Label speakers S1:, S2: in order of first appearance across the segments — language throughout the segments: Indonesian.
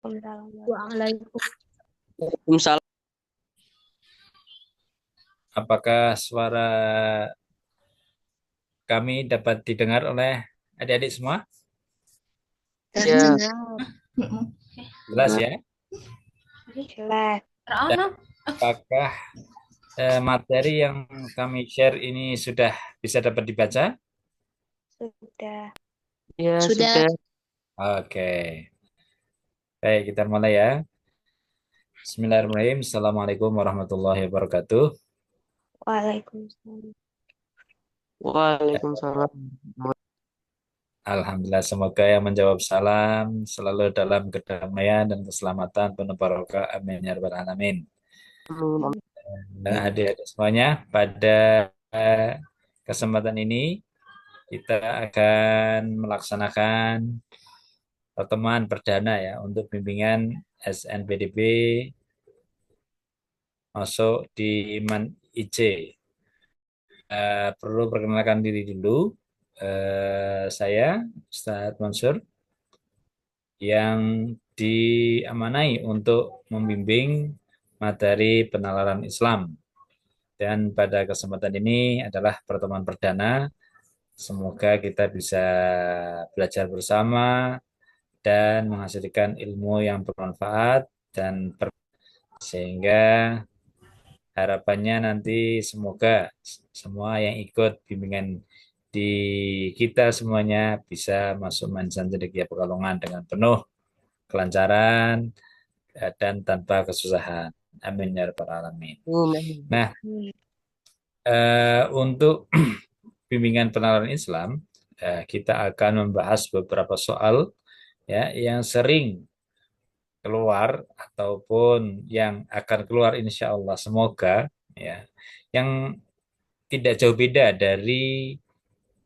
S1: Waalaikumsalam.
S2: Waalaikumsalam.
S3: Apakah suara kami dapat didengar oleh adik-adik semua?
S2: Ya,
S3: Jelas ya?
S1: Jelas.
S3: Dan apakah materi yang kami share ini sudah bisa dapat dibaca?
S1: Sudah.
S2: ya
S4: Sudah.
S2: sudah.
S3: Oke. Baik, kita mulai ya. Bismillahirrahmanirrahim. Assalamualaikum warahmatullahi wabarakatuh.
S1: Waalaikumsalam.
S2: Waalaikumsalam.
S3: Alhamdulillah, semoga yang menjawab salam selalu dalam kedamaian dan keselamatan penuh barokah. Amin ya rabbal alamin.
S2: Amin.
S3: Dan adik-adik semuanya, pada kesempatan ini kita akan melaksanakan pertemuan perdana ya untuk bimbingan SNPDB masuk di MAN IC. Perlu perkenalkan diri dulu. Saya Ustadz Mansur yang diamanai untuk membimbing materi penalaran Islam. Dan pada kesempatan ini adalah pertemuan perdana. Semoga kita bisa belajar bersama dan menghasilkan ilmu yang bermanfaat dan sehingga harapannya nanti semoga semua yang ikut bimbingan di kita semuanya bisa masuk Mansan Cendekia Pekalongan dengan penuh kelancaran dan tanpa kesusahan. Amin ya rabbal alamin.
S2: Amin.
S3: Nah, untuk bimbingan penalaran Islam, kita akan membahas beberapa soal ya yang sering keluar ataupun yang akan keluar insya Allah semoga ya yang tidak jauh beda dari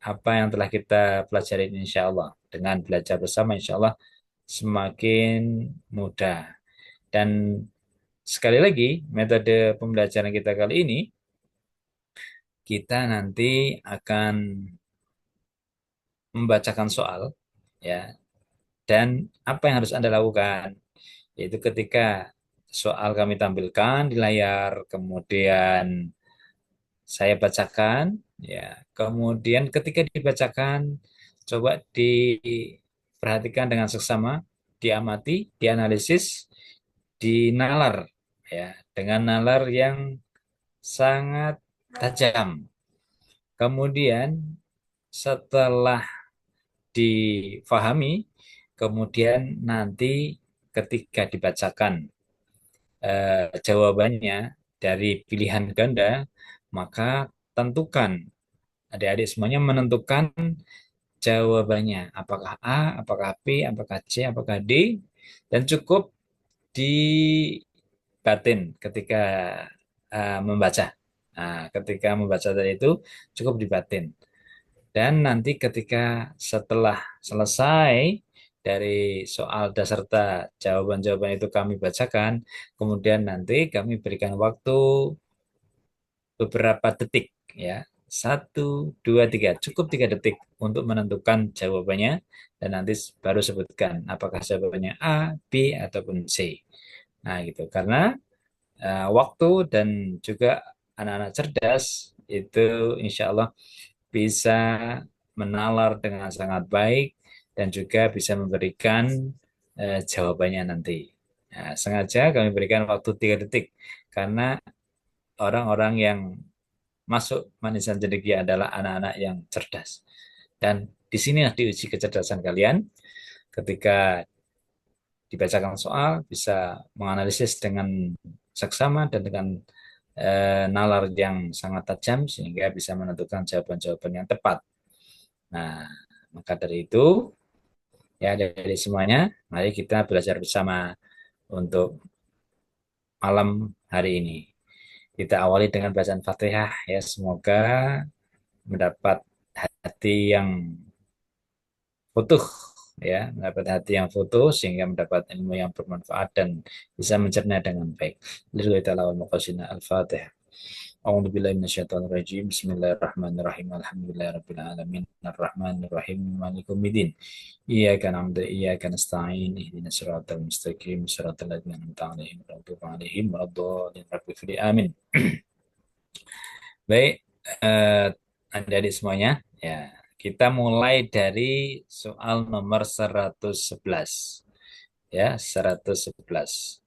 S3: apa yang telah kita pelajari insya Allah. Dengan belajar bersama insya Allah semakin mudah. Dan sekali lagi metode pembelajaran kita kali ini kita nanti akan membacakan soal ya, dan apa yang harus Anda lakukan yaitu ketika soal kami tampilkan di layar, kemudian saya bacakan, ya. Kemudian ketika dibacakan, coba diperhatikan dengan seksama, diamati, dianalisis, dinalar, ya, dengan nalar yang sangat tajam. Kemudian setelah difahami, kemudian nanti ketika dibacakan jawabannya dari pilihan ganda, maka tentukan, adik-adik semuanya menentukan jawabannya. Apakah A, apakah B, apakah C, apakah D, dan cukup di batin ketika membaca. Nah, ketika membaca tadi itu cukup di batin. Dan nanti ketika setelah selesai dari soal beserta jawaban-jawaban itu kami bacakan, kemudian nanti kami berikan waktu beberapa detik ya. 1, 2, 3, cukup 3 detik untuk menentukan jawabannya dan nanti baru sebutkan apakah jawabannya A, B ataupun C. Nah, gitu. Karena waktu dan juga anak-anak cerdas itu insya Allah bisa menalar dengan sangat baik dan juga bisa memberikan jawabannya nanti. Nah, sengaja kami berikan waktu 3 detik karena orang-orang yang masuk Manisan Cendekia adalah anak-anak yang cerdas. Dan di sini diuji kecerdasan kalian ketika dibacakan soal bisa menganalisis dengan seksama dan dengan nalar yang sangat tajam sehingga bisa menentukan jawaban-jawaban yang tepat. Nah, maka dari itu ya dari semuanya, mari kita belajar bersama untuk malam hari ini. Kita awali dengan bacaan Fatihah ya, semoga mendapat hati yang utuh ya, mendapat hati yang futuh sehingga mendapat ilmu yang bermanfaat dan bisa mencerna dengan baik. Lillahi ta'ala wal muqassina al-Fatihah. A'udzu billahi minasyaitonir rajim. Bismillahirrahmanirrahim. Alhamdulillahirabbil alamin. Arrahmanirrahim. Maliki yaumiddin. Iyyaka na'budu wa iyyaka nasta'in. Ihdinas siratal mustaqim. Siratal ladzina an'amta 'alaihim ghairil maghdubi 'alaihim waladdallin. Amin. Baik, adik-adik semuanya, ya. Kita mulai dari soal nomor 111. Ya, 111.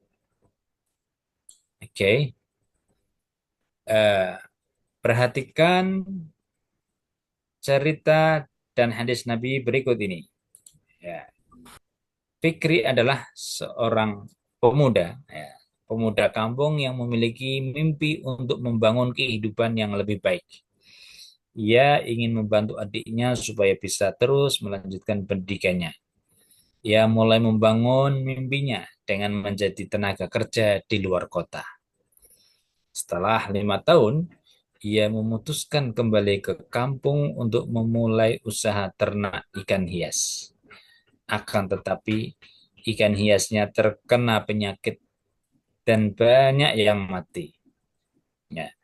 S3: Oke. Perhatikan cerita dan hadis Nabi berikut ini. Ya. Fikri adalah seorang pemuda, ya, pemuda kampung yang memiliki mimpi untuk membangun kehidupan yang lebih baik. Ia ingin membantu adiknya supaya bisa terus melanjutkan pendidikannya. Ia mulai membangun mimpinya dengan menjadi tenaga kerja di luar kota. Setelah 5 tahun, ia memutuskan kembali ke kampung untuk memulai usaha ternak ikan hias. Akan tetapi, ikan hiasnya terkena penyakit dan banyak yang mati. Ya.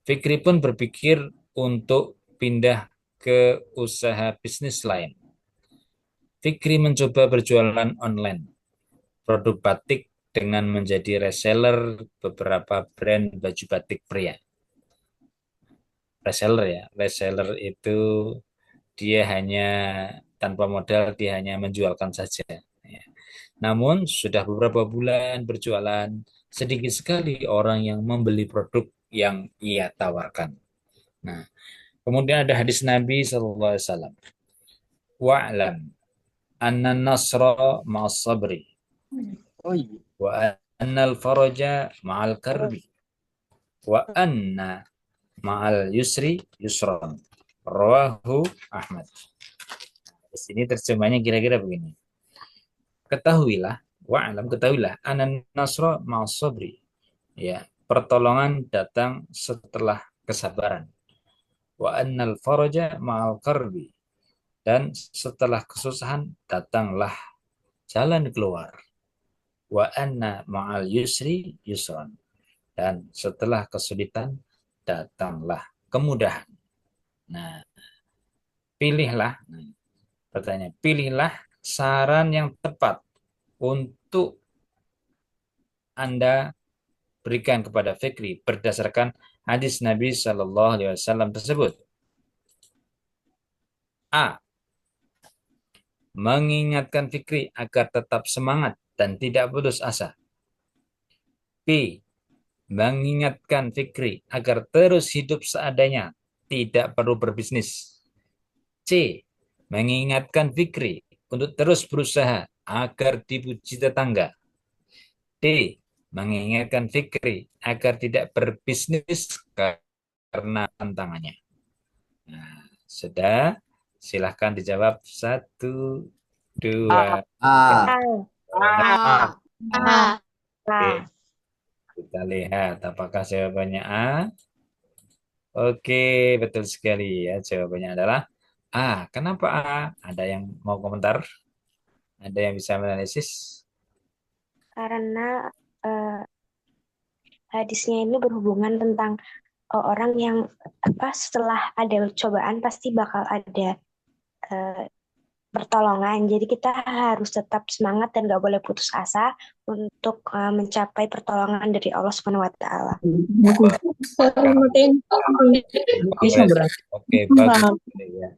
S3: Fikri pun berpikir untuk pindah ke usaha bisnis lain. Fikri mencoba berjualan online, produk batik dengan menjadi reseller beberapa brand baju batik pria. Reseller ya, reseller itu dia hanya tanpa modal, dia hanya menjualkan saja. Ya. Namun sudah beberapa bulan berjualan, sedikit sekali orang yang membeli produk yang ia tawarkan. Nah, kemudian ada hadis Nabi SAW. Wa'lam anna nasra ma'as sabri
S2: Oh iya.
S3: wa anna al-faraja ma'al karbi wa anna ma'al yusri yusran. Rawahu Ahmad. Di sini terjemahnya kira-kira begini. Ketahuilah, wa'lam, ketahuilah, anan nasra ma'as sabri. Ya, pertolongan datang setelah kesabaran. Wa annal faraja ma'al karbi. Dan setelah kesusahan datanglah jalan keluar. Wa anna ma'al yusri yusran. Dan setelah kesulitan datanglah kemudahan. Nah, pilihlah, pertanyaan, pilihlah saran yang tepat untuk Anda berikan kepada Fikri berdasarkan hadis Nabi Shallallahu Alaihi Wasallam tersebut. A. Mengingatkan Fikri agar tetap semangat dan tidak putus asa. B. Mengingatkan Fikri agar terus hidup seadanya, tidak perlu berbisnis. C. Mengingatkan Fikri untuk terus berusaha agar dipuji tetangga. D. Mengingatkan Fikri agar tidak berbisnis karena tantangannya. Nah, sudah, silahkan dijawab. 1, 2,
S2: Ah.
S1: A.
S3: A.
S1: A.
S3: Oke,
S1: A.
S3: kita lihat apakah jawabannya A. Oke, betul sekali ya. Jawabannya adalah A. Kenapa A? Ada yang mau komentar? Ada yang bisa menganalisis?
S1: Karena eh, hadisnya ini berhubungan tentang orang yang setelah ada cobaan pasti bakal ada eh, pertolongan. Jadi kita harus tetap semangat dan gak boleh putus asa untuk mencapai pertolongan dari Allah Subhanahu Wa Taala.
S3: Oke, bagus. Ya.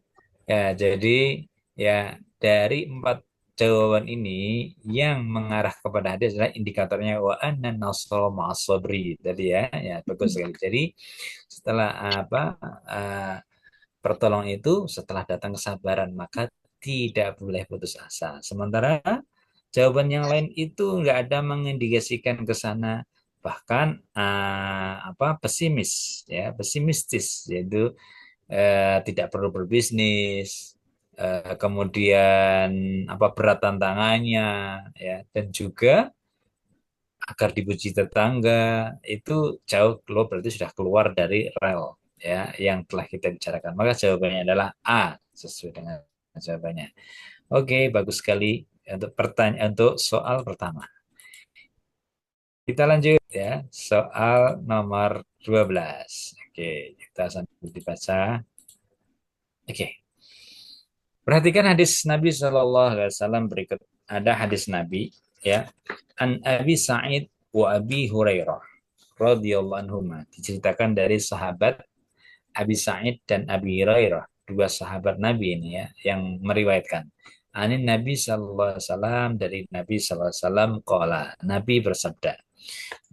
S3: Ya, jadi ya dari 4 jawaban ini yang mengarah kepada hadis adalah indikatornya wa anna nasra ma'as sabri tadi ya. Ya, bagus sekali. Jadi setelah uh, pertolongan itu setelah datang kesabaran maka tidak boleh putus asa. Sementara jawaban yang lain itu nggak ada mengindikasikan ke sana, bahkan pesimis ya, pesimistis yaitu tidak perlu berbisnis, kemudian berat tantangannya ya, dan juga agar dipuji tetangga itu jauh lo berarti sudah keluar dari rel ya yang telah kita bicarakan. Maka jawabannya adalah A sesuai dengan jawabannya. Oke, bagus sekali untuk pertanyaan untuk soal pertama. Kita lanjut ya, soal nomor 12. Oke, kita sambil dibaca. Oke, perhatikan hadis Nabi Shallallahu Alaihi Wasallam berikut. Ada hadis Nabi ya, An Abi Sa'id wa Abi Hurairah radhiyallahu anhuma, diceritakan dari sahabat Abi Sa'id dan Abi Hurairah, dua sahabat Nabi ini ya yang meriwayatkan. Anin Nabi sallallahu alaihi wasallam, dari Nabi sallallahu alaihi wasallam qala, Nabi bersabda,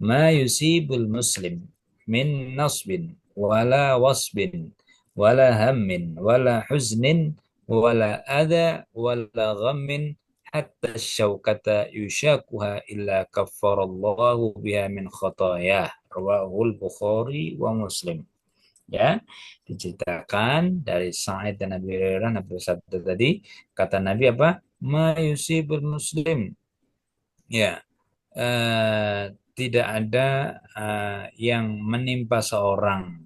S3: "Ma yusibul muslim min nasbin wala wasbin wala hammin wala huznin wala adha wala ghammin hatta syaukata yushakuha illa kaffarallahu biha min khatayah." Rawahul Bukhari wa Muslim. Ya, diceritakan dari Sa'id dan Nabi Hurairah, Nabi bersabda tadi, kata Nabi apa? Ma yusibul muslim. Ya, tidak ada yang menimpa seorang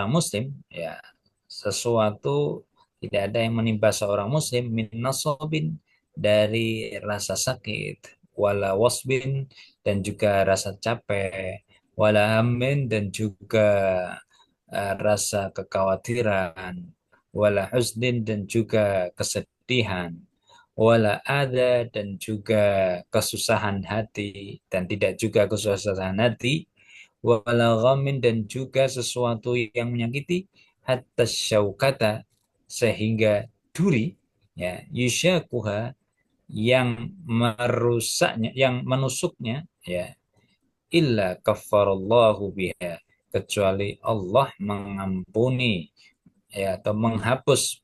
S3: muslim, ya, sesuatu, tidak ada yang menimpa seorang muslim min nasobin, dari rasa sakit, wala wasbin, dan juga rasa capek, wala hamin, dan juga rasa kekhawatiran, wala husnin, dan juga kesedihan, wala ada, dan juga kesusahan hati, dan tidak juga kesusahan hati, wala ghamin, dan juga sesuatu yang menyakiti, hatta syaukata, sehingga duri, ya, yusyakuha, yang merusaknya, yang menusuknya, ya, illa kafarallahu biha, kecuali Allah mengampuni, ya, atau menghapus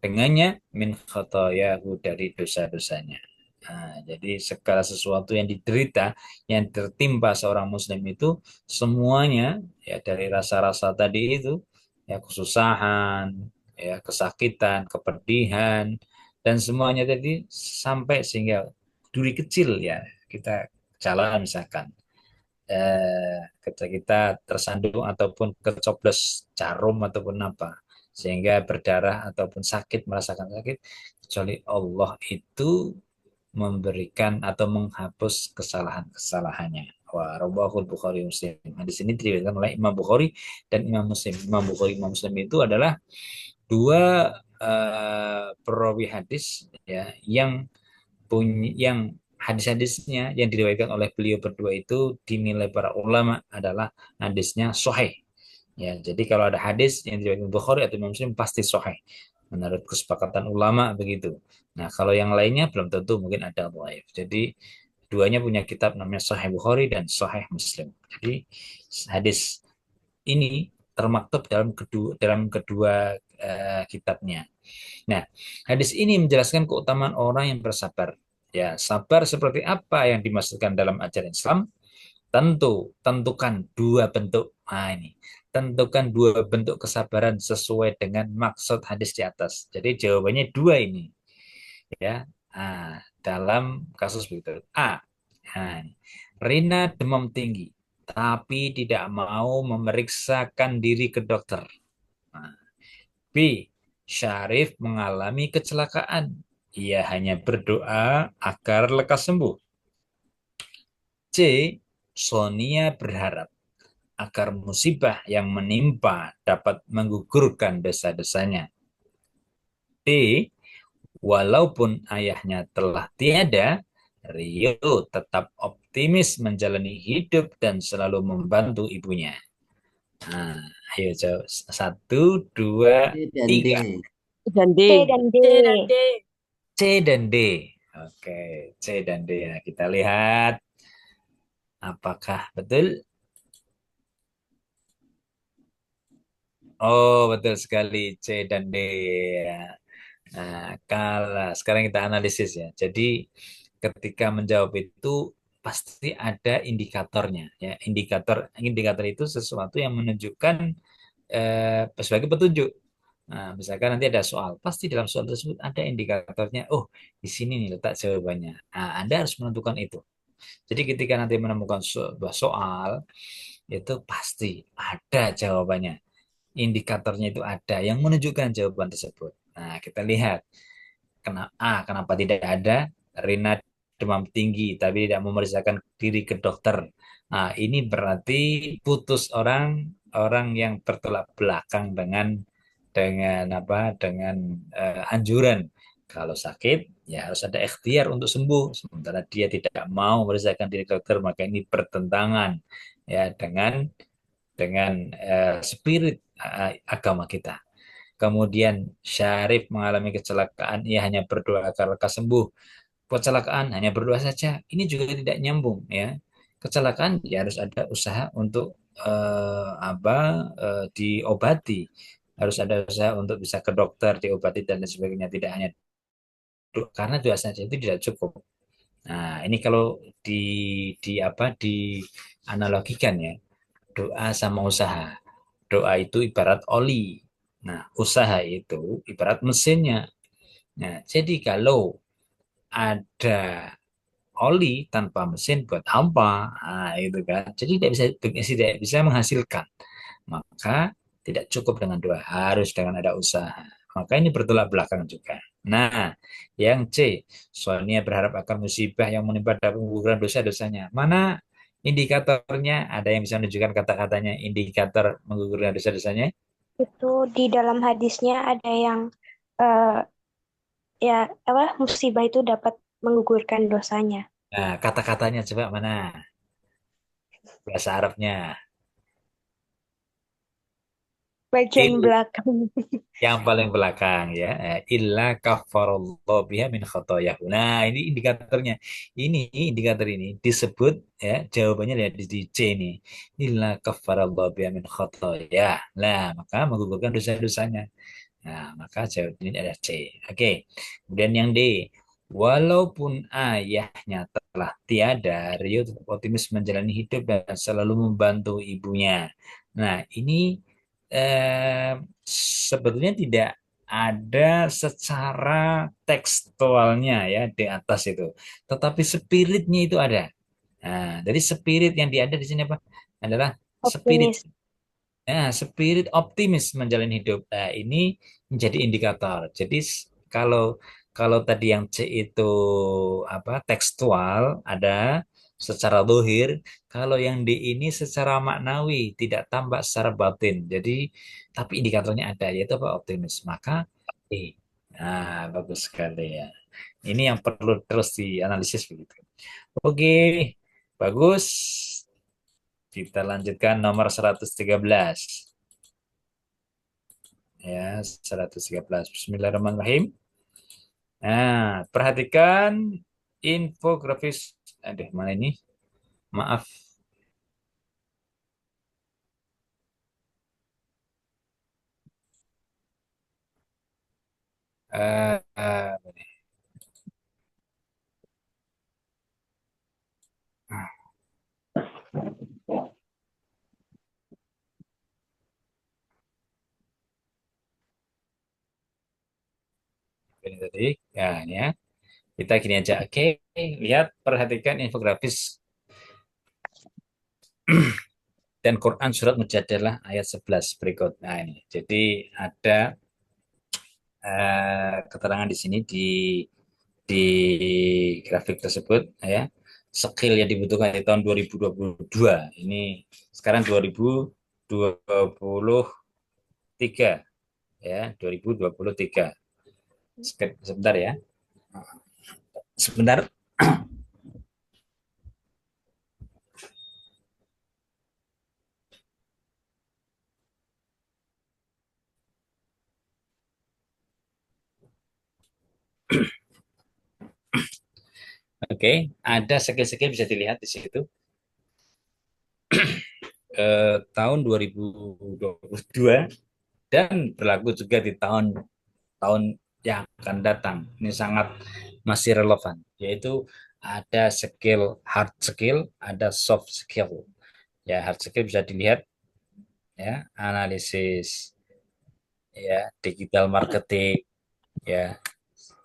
S3: dengannya min khotoyahu, dari dosa-dosanya. Nah, jadi segala sesuatu yang diderita, yang tertimpa seorang muslim itu semuanya, ya, dari rasa-rasa tadi itu, ya, kesusahan, ya, kesakitan, kepedihan, dan semuanya tadi, sampai sehingga duri kecil, ya, kita jalan misalkan, ketika kita tersandung ataupun kecoblos jarum ataupun apa, sehingga berdarah ataupun sakit, merasakan sakit, kecuali Allah itu memberikan atau menghapus kesalahan-kesalahannya. Wah, rawahul Bukhari Muslim. Hadis ini diriwayatkan oleh Imam Bukhari dan Imam Muslim. Imam Bukhari, Imam Muslim itu adalah dua perawi hadis, ya, yang hadis-hadisnya yang diriwayatkan oleh beliau berdua itu dinilai para ulama adalah hadisnya sahih. Ya, jadi kalau ada hadis yang diriwayatkan Bukhari atau Imam Muslim pasti sahih menurut kesepakatan ulama begitu. Nah, kalau yang lainnya belum tentu, mungkin ada dhaif. Jadi duanya punya kitab namanya Sahih Bukhari dan Sahih Muslim. Jadi hadis ini termaktub dalam kedua kitabnya. Nah, hadis ini menjelaskan keutamaan orang yang bersabar. Ya, sabar seperti apa yang dimaksudkan dalam ajaran Islam? Tentukan dua bentuk. Nah, ini. Tentukan dua bentuk kesabaran sesuai dengan maksud hadis di atas. Jadi jawabannya dua ini. Ya. Dalam kasus begitu. A. Nah, ini. Rina demam tinggi, tapi tidak mau memeriksakan diri ke dokter. Nah, B. Syarif mengalami kecelakaan. Ia hanya berdoa agar lekas sembuh. C. Sonia berharap agar musibah yang menimpa dapat menggugurkan dosa-dosanya. D. Walaupun ayahnya telah tiada, Rio tetap optimis menjalani hidup dan selalu membantu ibunya. Nah, ayo jawab. Satu, dua,
S2: C dan D.
S3: tiga.
S2: Dan D.
S1: C dan D.
S4: C dan D.
S3: C dan D. Oke, C dan D ya. Kita lihat apakah betul. Oh, betul sekali, C dan D ya. Nah, kalau sekarang kita analisis ya. Jadi ketika menjawab itu pasti ada indikatornya ya. Indikator itu sesuatu yang menunjukkan sebagai petunjuk. Nah, misalkan nanti ada soal, pasti dalam soal tersebut ada indikatornya. Oh, di sini nih letak jawabannya. Nah, Anda harus menentukan itu. Jadi ketika nanti menemukan sebuah soal, itu pasti ada jawabannya. Indikatornya itu ada yang menunjukkan jawaban tersebut. Nah, kita lihat kenapa tidak ada Rina demam tinggi tapi tidak memeriksakan diri ke dokter. Nah, ini berarti putus orang orang yang bertolak belakang dengan apa? Dengan anjuran kalau sakit ya harus ada ikhtiar untuk sembuh. Sementara dia tidak mau memeriksakan diri ke dokter, maka ini bertentangan ya dengan spirit agama kita. Kemudian Syarif mengalami kecelakaan, ia hanya berdoa agar lekas sembuh. Kecelakaan hanya berdoa saja, ini juga tidak nyambung ya. Kecelakaan ya harus ada usaha untuk apa diobati, harus ada usaha untuk bisa ke dokter, diobati dan lain sebagainya. Tidak hanya karena doa saja itu tidak cukup. Nah, ini kalau di apa di analogikan ya, doa sama usaha. Doa itu ibarat oli. Nah, usaha itu ibarat mesinnya. Nah, jadi kalau ada oli tanpa mesin buat apa? Nah, itu kan. Jadi tidak bisa menghasilkan. Maka tidak cukup dengan doa, harus dengan ada usaha. Maka ini bertolak belakang juga. Nah, yang C, Sonia berharap akan musibah yang menimpa dapat menggugurkan dosa-dosanya. Mana indikatornya? Ada yang bisa menunjukkan kata-katanya indikator menggugurkan dosa-dosanya?
S1: Itu di dalam hadisnya ada yang eh, ya apa musibah itu dapat menggugurkan dosanya.
S3: Nah, kata-katanya coba mana? Bahasa Arabnya.
S1: Bagian
S3: Il,
S1: belakang.
S3: yang paling belakang ya. Illa kafarallahu biha min khotoyahu. Nah, ini indikatornya. Ini indikator ini disebut ya, jawabannya lihat di C ini. Illa kafarallahu biha min khotoyah. Nah, maka menggugurkan dosa-dosanya. Nah, maka jawabannya ada C. Oke. Kemudian yang D. Walaupun ayahnya telah tiada, Rio tetap optimis menjalani hidup dan selalu membantu ibunya. Nah, ini eh, sebetulnya tidak ada secara tekstualnya ya di atas itu, tetapi spiritnya itu ada. Nah, dari spirit yang ada di sini apa? Adalah spirit.
S1: Optimis.
S3: Nah, spirit optimis menjalani hidup. Nah, ini menjadi indikator. Jadi kalau kalau tadi yang C itu apa tekstual ada secara dohir, kalau yang D ini secara maknawi tidak tampak secara batin. Jadi tapi indikatornya ada yaitu apa optimis. Maka E. Nah, bagus sekali ya. Ini yang perlu terus dianalisis begitu. Oke, bagus. Kita lanjutkan nomor 113. Ya, 113. Bismillahirrahmanirrahim. Nah, perhatikan infografis. Aduh, mana ini? Maaf. Eh, eh, ini tadi. Ya, ini ya. Kita gini aja. Oke, lihat, perhatikan infografis dan Quran surat Mujadalah ayat 11 berikut. Nah, ini. Jadi ada keterangan di sini di grafik tersebut ya. Skill yang dibutuhkan di tahun 2022. Ini sekarang 2023 ya, 2023. Sebentar ya. Sebentar. Oke, ada skill-skill bisa dilihat di situ. Tahun 2022 dan berlaku juga di tahun yang akan datang. Ini sangat masih relevan, yaitu ada skill hard skill, ada soft skill. Ya, hard skill bisa dilihat ya, analisis ya, digital marketing ya,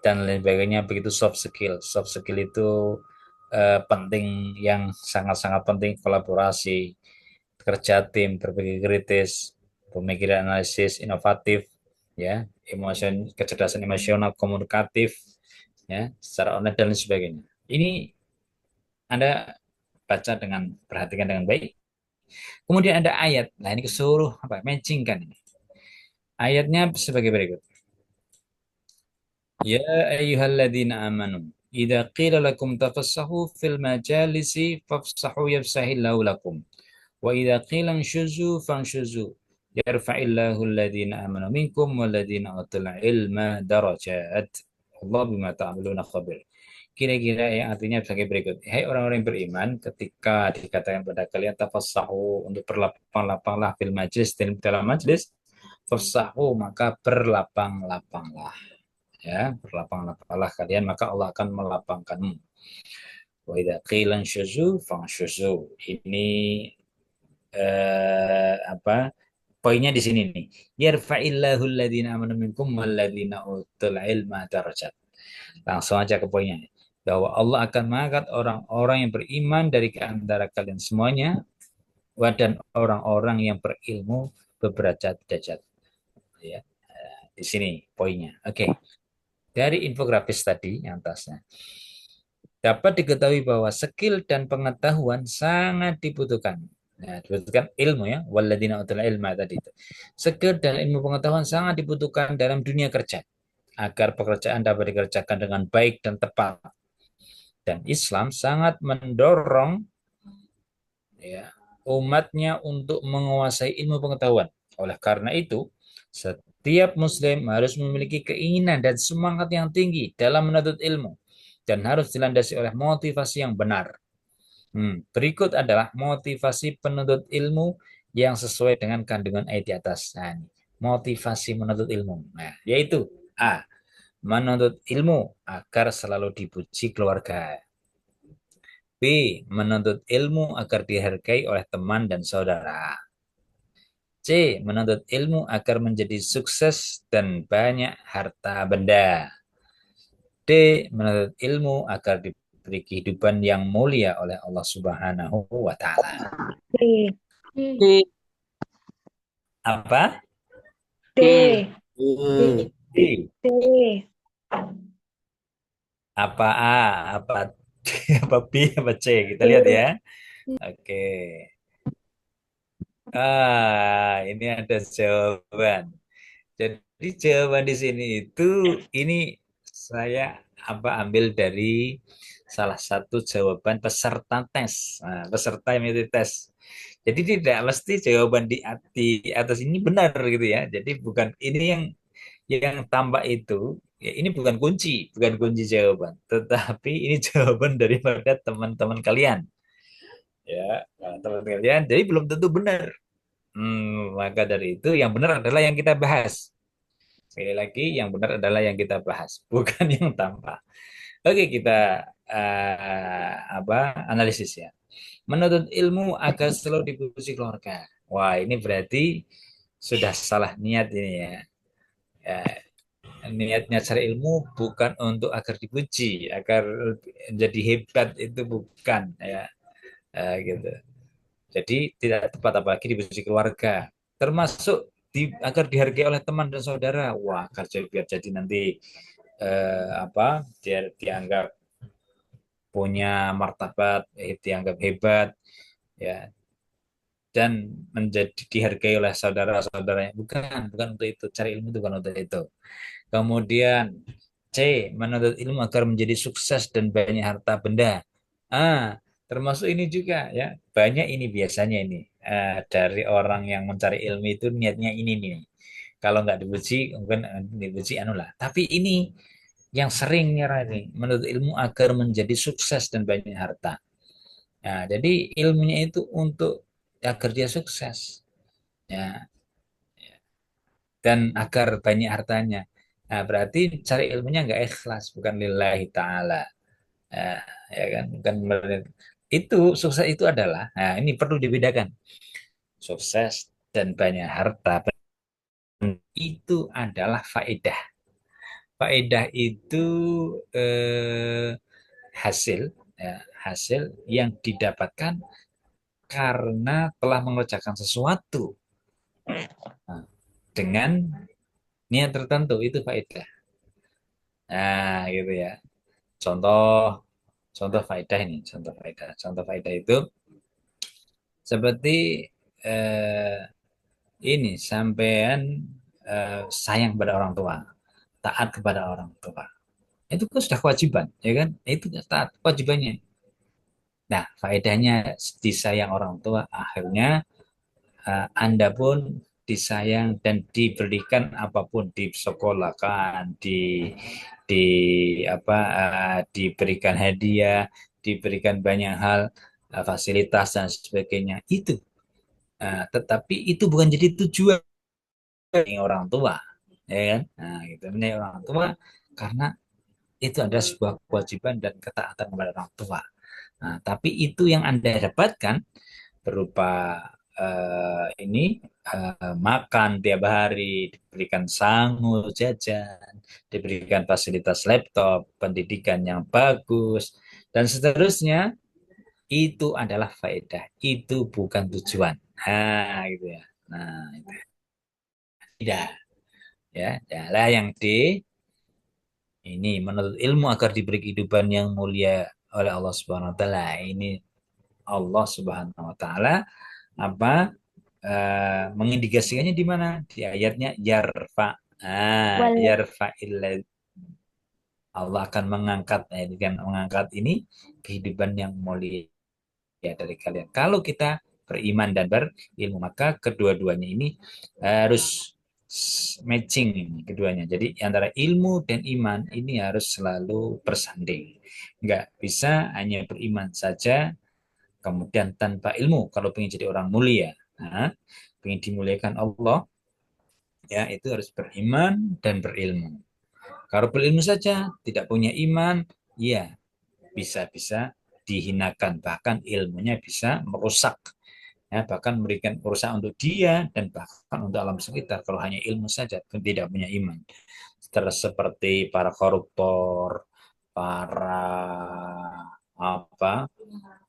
S3: dan lain sebagainya. Begitu soft skill. Soft skill itu penting, yang sangat-sangat penting, kolaborasi, kerja tim, berpikir kritis, pemikiran analisis inovatif, ya, kecerdasan emosional, komunikatif, ya, secara online dan lain sebagainya. Ini Anda baca perhatikan dengan baik. Kemudian ada ayat. Nah, ini keseluruh apa? Matching kan ini. Ayatnya sebagai berikut. Ya ayyuhalladzina amanu idza qila lakum tafassahu fil majalisi fafsahu yafsahillahu lakum wa idza qila anshuzu fanshuzu yarfa'illahu alladhina amanu minkum walladzina utul ilma darajat. Allah bima ta'maluna khabir. Kira-kira yang artinya sebagai berikut. Hai orang-orang yang beriman, ketika dikatakan pada kalian tafassahu untuk berlapang-lapanglah fil majlis dalam majlis, fafsahu maka berlapang-lapanglah. Ya, berlapang-lapanglah kalian maka Allah akan melapangkanmu. Wa idza qila syuzu fasyuzu. Ini apa? Poinnya di sini nih. Yarfa'illahu alladhina amanu minkum walladzina utul ilma darajat. Langsung aja ke poinnya. Bahwa Allah akan mengangkat orang-orang yang beriman dari antara kalian semuanya dan orang-orang yang berilmu beberapa derajat. Ya, di sini poinnya. Oke. Dari infografis tadi yang atasnya. Dapat diketahui bahwa skill dan pengetahuan sangat dibutuhkan. Nah, dibutuhkan ilmu ya, waladina utul ilma tadi itu. Skill dan ilmu pengetahuan sangat dibutuhkan dalam dunia kerja agar pekerjaan dapat dikerjakan dengan baik dan tepat. Dan Islam sangat mendorong ya umatnya untuk menguasai ilmu pengetahuan. Oleh karena itu, setiap muslim harus memiliki keinginan dan semangat yang tinggi dalam menuntut ilmu dan harus dilandasi oleh motivasi yang benar. Berikut adalah motivasi penuntut ilmu yang sesuai dengan kandungan ayat di atas. Nah, motivasi menuntut ilmu. Nah, yaitu A. Menuntut ilmu agar selalu dipuji keluarga. B. Menuntut ilmu agar dihargai oleh teman dan saudara. C. Menuntut ilmu agar menjadi sukses dan banyak harta benda. D. Menuntut ilmu agar diberi kehidupan yang mulia oleh Allah Subhanahu wa Ta'ala.
S1: D.
S2: C.
S3: Apa?
S2: C.
S1: D.
S2: C.
S3: D.
S1: D.
S3: Apa A? Apa apa B? Apa C? Kita lihat
S1: D.
S3: ya. Oke. Ini ada jawaban. Jadi jawaban di sini itu ini saya ambil dari salah satu jawaban peserta tes. Nah, peserta yang mengikuti tes. Jadi tidak mesti jawaban di atas ini benar gitu ya. Jadi bukan ini yang tambah itu ya ini bukan kunci jawaban, tetapi ini jawaban daripada teman-teman kalian. Ya, teman kalian. Jadi belum tentu benar. Maka dari itu yang benar adalah yang kita bahas. Sekali lagi, yang benar adalah yang kita bahas, bukan yang tanpa. Oke, kita analisis ya. Menuntut ilmu agar selalu dipuji keluarga. Wah, ini berarti sudah salah niat ini ya. Ya, niatnya cari ilmu bukan untuk agar dipuji, agar jadi hebat itu bukan ya. Gitu. Jadi tidak tepat apalagi dipuji keluarga. Termasuk agar dihargai oleh teman dan saudara. Wah, kerja biar jadi nanti dia dianggap punya martabat, dianggap hebat, ya, dan menjadi dihargai oleh saudara-saudaranya. Bukan untuk itu. Cari ilmu itu bukan untuk itu. Kemudian C, menuntut ilmu agar menjadi sukses dan banyak harta benda. Termasuk ini juga ya. Banyak ini biasanya ini dari orang yang mencari ilmu itu niatnya ini nih. Kalau nggak dipuji, mungkin dipuji anu lah. Tapi ini yang sering nyerah ini, menuntut ilmu agar menjadi sukses dan banyak harta. Nah, jadi ilmunya itu untuk agar dia sukses, ya, dan agar banyak hartanya. Nah, berarti cari ilmunya nggak ikhlas, bukan lillahi ta'ala. Nah, ya kan, bukan itu sukses itu adalah, nah ini perlu dibedakan. Sukses dan banyak harta itu adalah faedah. Faedah itu eh, hasil, ya, hasil yang didapatkan karena telah mengerjakan sesuatu. Nah, dengan niat tertentu itu faedah. Nah, gitu ya. Contoh Contoh faedah ini, contoh faedah. Contoh faedah itu seperti eh, ini sampean sayang kepada orang tua, taat kepada orang tua. Itu kan sudah kewajiban, ya kan? Itu taat kewajibannya. Nah, faedahnya disayang orang tua, akhirnya Anda pun disayang dan diberikan apapun, disekolahkan, di apa diberikan hadiah, diberikan banyak hal, fasilitas dan sebagainya. Itu, tetapi itu bukan jadi tujuan orang tua, ya kan? Nah, itu menilai orang tua karena itu adalah sebuah kewajiban dan ketaatan kepada orang tua. Nah, tapi itu yang Anda dapatkan berupa ini makan tiap hari, diberikan sangu, jajan, diberikan fasilitas laptop, pendidikan yang bagus, dan seterusnya, itu adalah faedah. Itu bukan tujuan. Nah, gitu ya. Nah, itu tidak. Ya, adalah yang ini menuntut ilmu agar diberi kehidupan yang mulia oleh Allah Subhanahu wa taala. Ini Allah Subhanahu wa taala apa mengindikasikannya di mana? Di ayatnya yarfa.
S1: Wal
S3: Yarfa Allah akan mengangkat, kan mengangkat ini kehidupan yang mulia dari kalian. Kalau kita beriman dan berilmu, maka kedua-duanya ini harus matching ini keduanya. Jadi antara ilmu dan iman ini harus selalu bersanding. Nggak bisa hanya beriman saja kemudian tanpa ilmu. Kalau ingin jadi orang mulia, nah, ingin dimuliakan Allah, ya itu harus beriman dan berilmu. Kalau berilmu saja tidak punya iman, ya bisa-bisa dihinakan, bahkan ilmunya bisa merusak, ya bahkan memberikan kerusakan untuk dia dan bahkan untuk alam sekitar kalau hanya ilmu saja tidak punya iman. Seperti para koruptor, para apa,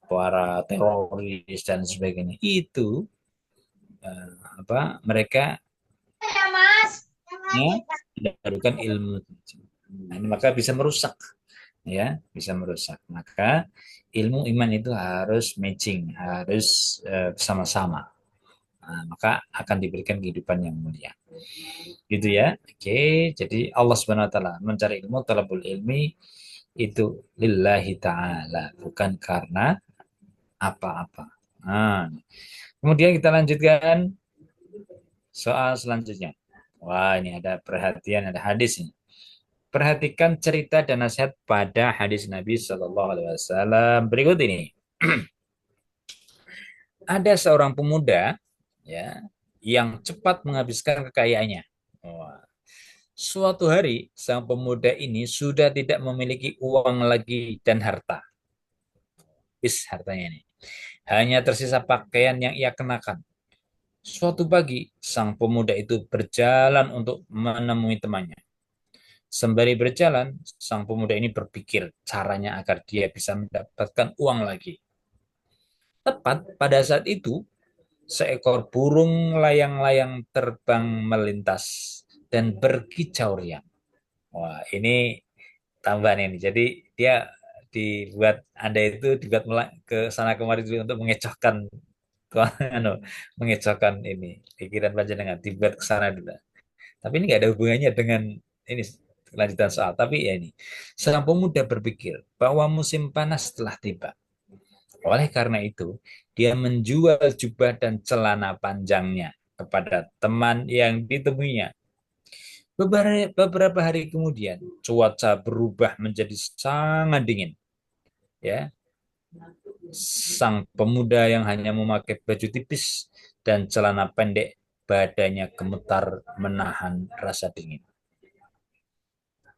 S3: para teroris dan sebagainya itu mereka mendahulukan ilmu. Nah, ini maka bisa merusak, ya bisa merusak. Maka ilmu iman itu harus matching, harus bersama-sama. Nah, maka akan diberikan kehidupan yang mulia. Gitu ya. Oke, jadi Allah Subhanahu wa taala mencari ilmu, talabul ilmi itu lillahi taala, bukan karena apa-apa. Nah, kemudian kita lanjutkan soal selanjutnya. Wah, ini ada perhatian, ada hadis ini. Perhatikan cerita dan nasihat pada hadis Nabi Shallallahu Alaihi Wasallam berikut ini. Ada seorang pemuda, ya, yang cepat menghabiskan kekayaannya. Wah. Suatu hari, sang pemuda ini sudah tidak memiliki uang lagi dan harta. Habis hartanya ini. Hanya tersisa pakaian yang ia kenakan. Suatu pagi, sang pemuda itu berjalan untuk menemui temannya. Sembari berjalan, sang pemuda ini berpikir caranya agar dia bisa mendapatkan uang lagi. Tepat pada saat itu, seekor burung layang-layang terbang melintas dan berkicau riang. Wah, ini tambahan ini. Jadi dia dibuat Anda itu dibuat ke sana kemari untuk mengecohkan anu, mengecohkan ini pikiran panjenengan dibuat ke sana dulu. Tapi ini nggak ada hubungannya dengan ini kelanjutan soal. Tapi ya ini, sang pemuda berpikir bahwa musim panas telah tiba. Oleh karena itu, dia menjual jubah dan celana panjangnya kepada teman yang ditemuinya. Beberapa hari kemudian, cuaca berubah menjadi sangat dingin. Ya, sang pemuda yang hanya memakai baju tipis dan celana pendek, badannya gemetar menahan rasa dingin.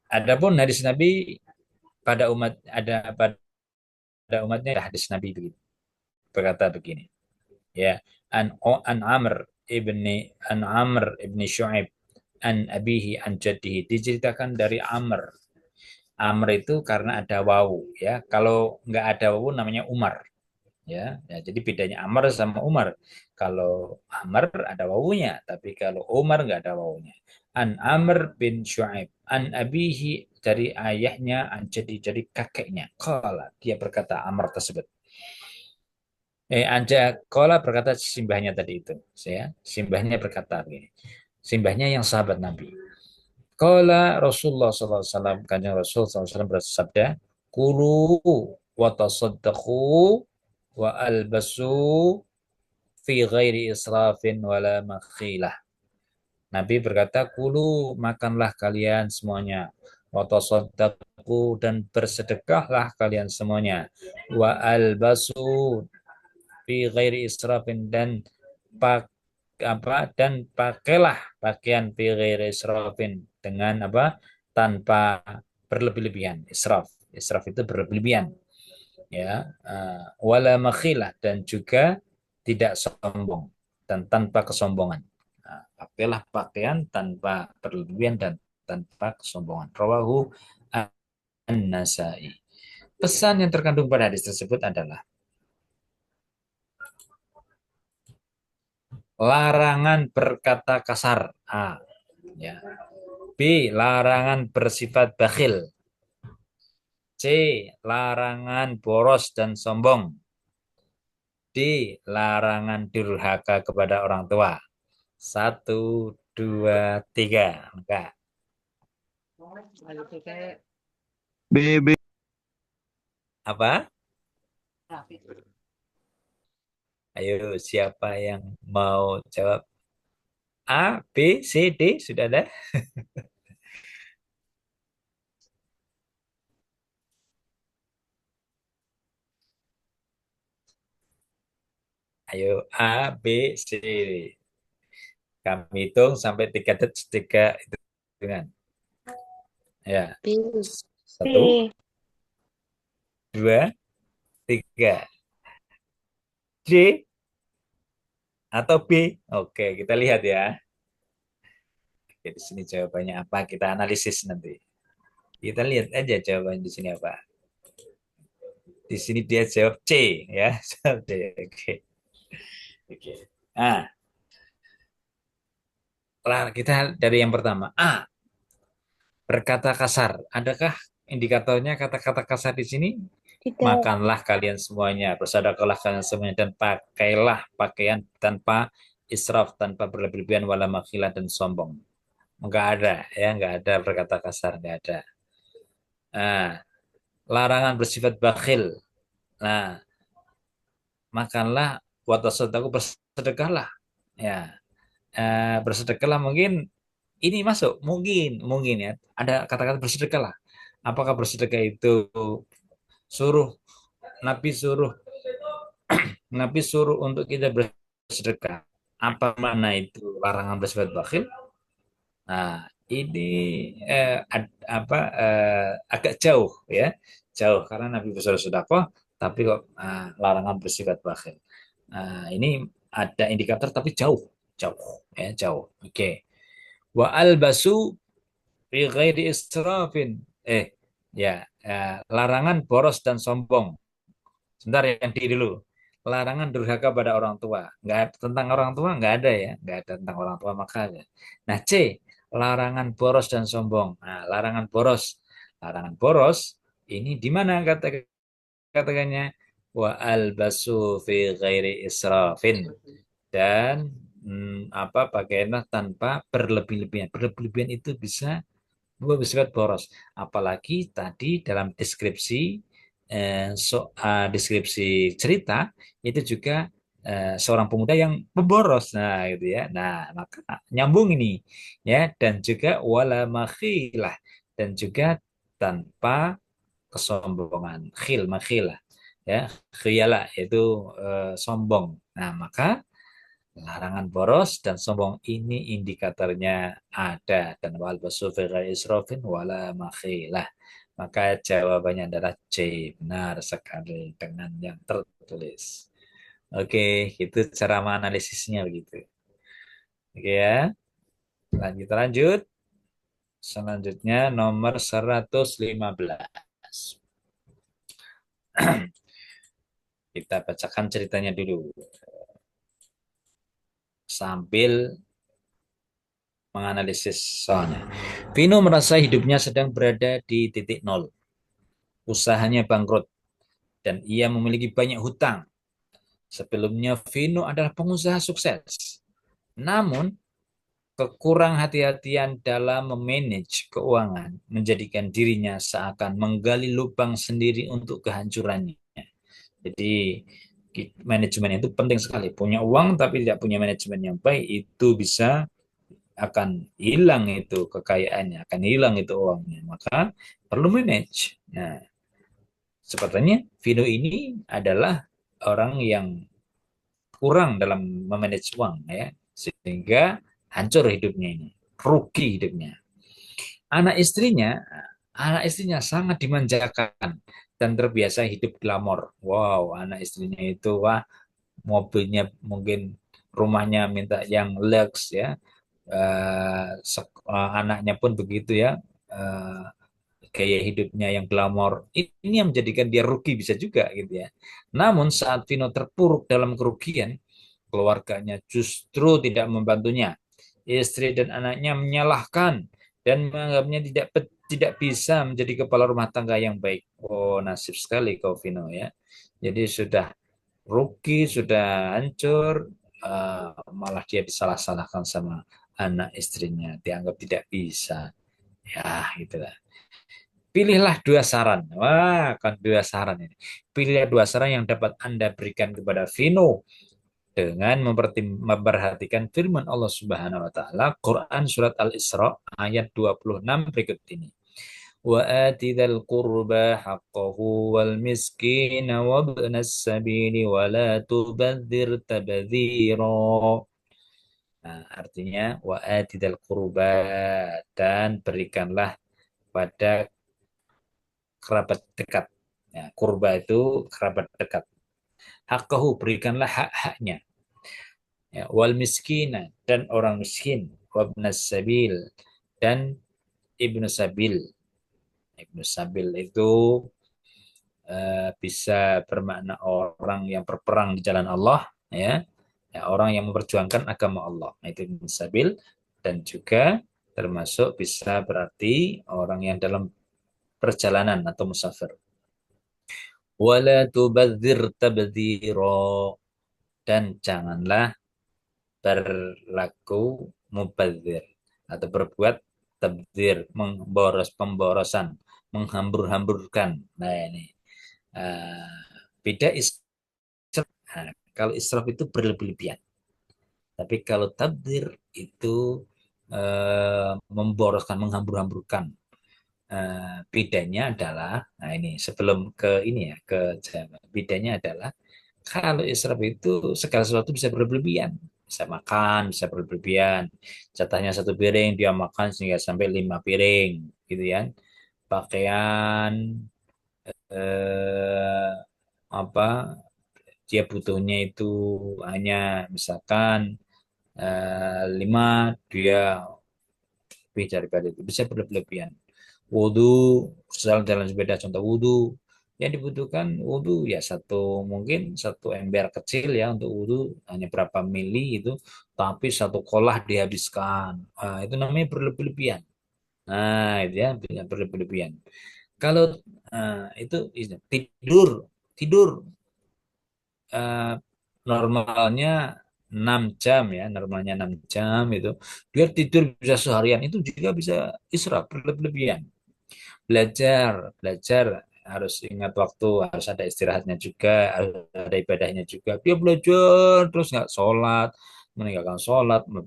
S3: Adapun hadis Nabi pada umat ada pada umatnya hadis Nabi begitu, berkata begini. Ya, an Amr ibni Shu'aib an abihi an jaddihi, diceritakan dari Amr. Amr itu karena ada wawu, ya. Kalau nggak ada wawu namanya Umar, ya. Ya, jadi bedanya Amr sama Umar. Kalau Amr ada wawunya, tapi kalau Umar nggak ada wawunya. An Amr bin Shu'aib an abihi dari ayahnya, jadi kakeknya. Qala, dia berkata, Amr tersebut. Qala berkata simbahnya tadi itu. Simbahnya berkata begini. Simbahnya yang sahabat Nabi. Qala Rasulullah SAW, kanjeng Rasul SAW bersabda, Kulu wa tasaddaqu wa albasu fi ghairi israfin wala makhilah. Nabi berkata, Kulu, makanlah kalian semuanya. Wa tasaddaqu, dan bersedekahlah kalian semuanya. Wa albasu fi ghairi israfin, dan pak dan pakailah pakaian fi ghairi israfin, dengan apa? Tanpa berlebih-lebihan. Israf itu berlebihan, ya. Wala makhilah, dan juga tidak sombong dan tanpa kesombongan. Pakailah pakaian tanpa berlebihan dan tanpa kesombongan. Rawahu An-Nasai. Pesan yang terkandung pada hadis tersebut adalah larangan berkata kasar. A. Ya. B. Larangan bersifat bakhil. C. Larangan boros dan sombong. D. Larangan durhaka kepada orang tua. 1, 2, 3. Enggak.
S2: B, B.
S3: Apa? Ayo, siapa yang mau jawab? A, B, C, D, sudah ada? Ayo, A, B, C. Kami hitung sampai 3 hitungan. Ya,
S1: B.
S3: 1, 2, 3. D atau B? Oke, kita lihat ya. Oke, di sini jawabannya apa? Kita analisis nanti. Kita lihat aja jawabannya di sini apa. Di sini dia jawab C, ya. Jawab D. Oke. Oke. Nah, kita dari yang pertama. A, berkata kasar. Adakah indikatornya kata-kata kasar di sini?
S1: Tidak.
S3: Makanlah kalian semuanya, bersedekahlah kalian semuanya, dan pakailah pakaian tanpa israf, tanpa berlebihan, wala makhilah, dan sombong. Enggak ada, ya, enggak ada berkata kasar, enggak ada. Nah, larangan bersifat bakhil. Nah, makanlah, watasaddaku, bersedekahlah. Ya, bersedekahlah, mungkin ini masuk, mungkin ya. Ada kata-kata bersedekahlah. Apakah bersedekah itu suruh Nabi suruh Nabi suruh untuk kita bersedekah? Apa mana itu larangan bersifat bakhil? Nah, ini agak jauh, ya, jauh, karena Nabi bersuruh sedekah, tapi kok larangan bersifat bakhil. Nah, ini ada indikator tapi jauh, jauh, ya, jauh. Oke. Wa albasu fi ghairi israfin. Ya, larangan boros dan sombong. Sebentar, yang di dulu. Larangan durhaka pada orang tua. Tentang orang tua nggak ada, ya, nggak ada tentang orang tua, makanya. Nah, C, larangan boros dan sombong. Nah, larangan boros. Larangan boros ini di mana katakannya? Wa albasu fi ghairi israfin, dan pakaianlah tanpa berlebih-lebihan. Berlebih-lebihan itu bisa bersifat boros. Apalagi tadi dalam deskripsi cerita itu juga seorang pemuda yang pemboros. Nah, gitu ya. Nah, maka nyambung ini, ya, dan juga wala makhilah, dan juga tanpa kesombongan. Makhilah, ya. Khiyalah itu sombong. Nah, maka larangan boros dan sombong ini indikatornya ada, dan wal basu fi ghairi israfin wala makhilah. Maka jawabannya adalah C, benar sekali dengan yang tertulis. Oke, itu cara menganalisisnya begitu. Oke, ya. Lanjut lanjut. Selanjutnya nomor 115. Kita bacakan ceritanya dulu sambil menganalisis soalnya. Vino merasa hidupnya sedang berada di titik nol. Usahanya bangkrut dan ia memiliki banyak hutang. Sebelumnya Vino adalah pengusaha sukses. Namun, kekurang hati-hatian dalam memanage keuangan menjadikan dirinya seakan menggali lubang sendiri untuk kehancurannya. Jadi manajemen itu penting sekali. Punya uang tapi tidak punya manajemen yang baik itu bisa akan hilang itu kekayaannya, akan hilang itu uangnya. Maka perlu manage. Nah, sepertinya Vino ini adalah orang yang kurang dalam memanage uang ya, sehingga hancur hidupnya ini, rugi hidupnya. Anak istrinya, anak istrinya sangat dimanjakan dan terbiasa hidup glamor. Wow, anak istrinya itu wah mobilnya mungkin rumahnya minta yang lux ya. Anaknya pun begitu ya. Eh, Gaya hidupnya yang glamor ini yang menjadikan dia rugi bisa juga gitu ya. Namun saat Vino terpuruk dalam kerugian, keluarganya justru tidak membantunya. Istri dan anaknya menyalahkan dan menganggapnya tidak bisa menjadi kepala rumah tangga yang baik. Oh, nasib sekali kau Vino ya. Jadi sudah rugi, sudah hancur, malah dia disalah-salahkan sama anak istrinya, dianggap tidak bisa. Ya, itulah. Pilihlah dua saran. Wah, kan dua saran ini. Pilihlah dua saran yang dapat Anda berikan kepada Vino dengan memperhatikan firman Allah Subhanahu wa taala Quran surat Al-Isra ayat 26 berikut ini. Wa ati dzal qurba haqqahu wal miskin wa ibnas sabili wa la tubadzir tabdzira. Nah, artinya wa ati dzal qurba dan berikanlah pada kerabat dekat. Ya, kurba itu kerabat dekat. Haqqahu berikanlah hak-haknya. Ya, wal miskina dan orang miskin, wabnas sabil dan ibnu sabil. Ibnu sabil itu bisa bermakna orang yang berperang di jalan Allah, ya, ya orang yang memperjuangkan agama Allah. Nah, itu ibnu sabil dan juga termasuk bisa berarti orang yang dalam perjalanan atau musafir. Wala tubadzir tabdzira dan janganlah berlaku mubadzir atau berbuat tabdzir, pemborosan, menghambur-hamburkan. Nah, ini uh, beda israf. Nah, kalau israf itu berlebih-lebihan. Tapi kalau tabdzir itu memboroskan, menghambur-hamburkan. Bedanya adalah, nah ini sebelum ke ini ya, ke bedanya adalah kalau israf itu segala sesuatu bisa berlebihan. Bisa makan, bisa berlebihan. Jatahnya satu piring, dia makan sehingga sampai 5 piring, gitu ya. Pakaian, eh, apa, dia butuhnya itu hanya misalkan 5, dia lebih daripada itu. Bisa berlebihan. Wudhu, jalan sepeda contoh wudhu, yang dibutuhkan wudhu ya mungkin satu ember kecil ya untuk wudhu hanya berapa mili itu, tapi satu kolah dihabiskan. Itu namanya berlebih-lebihan. Nah, itu ya berlebih-lebihan. Kalau itu tidur tidur eh, normalnya 6 jam ya, normalnya 6 jam itu. Dia tidur bisa seharian itu juga bisa israf berlebihan. Belajar belajar harus ingat waktu, harus ada istirahatnya juga, harus ada ibadahnya juga. Dia belajar terus nggak sholat,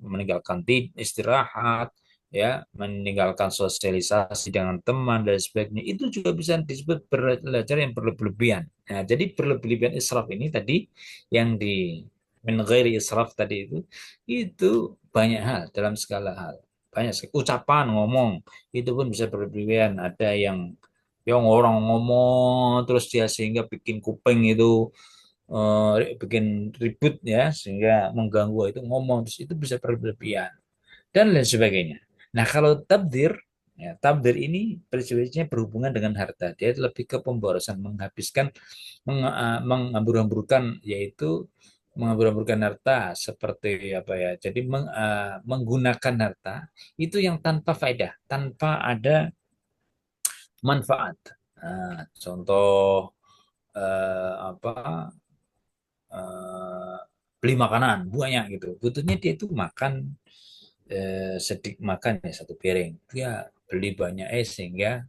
S3: meninggalkan istirahat, ya, meninggalkan sosialisasi dengan teman dan sebagainya, itu juga bisa disebut belajar yang berlebihan. Nah, jadi berlebihan israf ini tadi yang di min ghairi israf tadi itu banyak hal dalam segala hal. Banyak sekali. Ucapan ngomong itu pun bisa berlebihan. Ada yang orang ngomong terus dia sehingga bikin kuping itu bikin ribut ya sehingga mengganggu, itu ngomong terus itu bisa berlebihan dan lain sebagainya. Nah, kalau tabdir, ya, tabdir ini prinsipnya berhubungan dengan harta. Dia lebih ke pemborosan, menghabiskan, mengambur-amburkan, yaitu Menghambur-hamburkan harta seperti apa ya? Jadi menggunakan harta itu yang tanpa faedah, tanpa ada manfaat. Nah, contoh apa eh, beli makanan banyak gitu. Butuhnya dia itu makan sedikit makan ya satu piring. Dia beli banyak sehingga